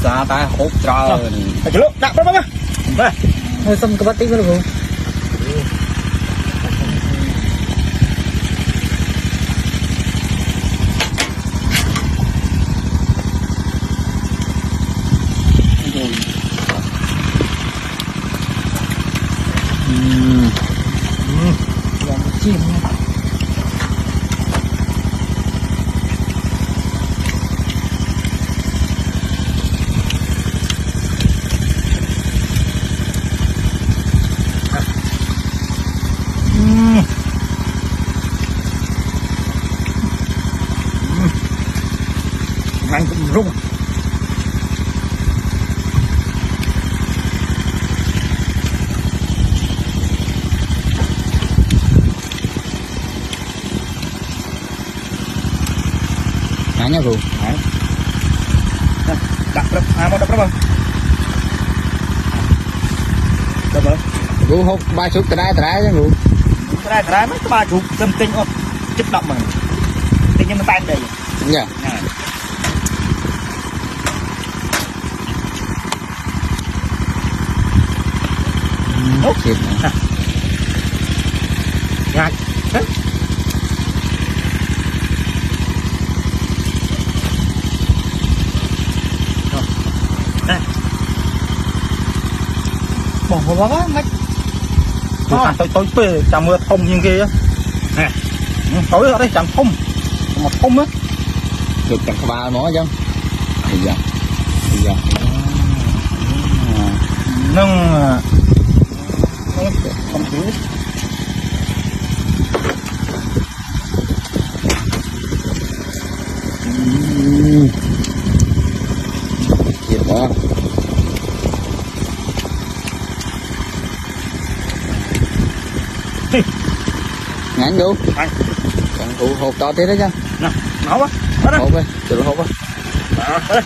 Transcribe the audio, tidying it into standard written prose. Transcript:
xa ta hút trơn phải lúc đặt bấm á thôi xong cái bát tí nữa luôn làm chim nha ăn cũng rung nha cô đặt rập mau đập rập đập rồi cô hút ba chục cái đáy chứ cô cái đáy mấy cái ba chục tâm tinh ốp chất động mà tinh nhưng mà tan đây dạ hút xịt ngại bỏ vào đó mấy tôi về chạm mưa thông như kia nè tối ở đây chạm thông một thông á được chẳng có ba nó chứ bây giờ nâng không thiếu xịt quá ngán vô anh còn hộp to tí đó chứ nè máu á hộp đi từ hộp á đó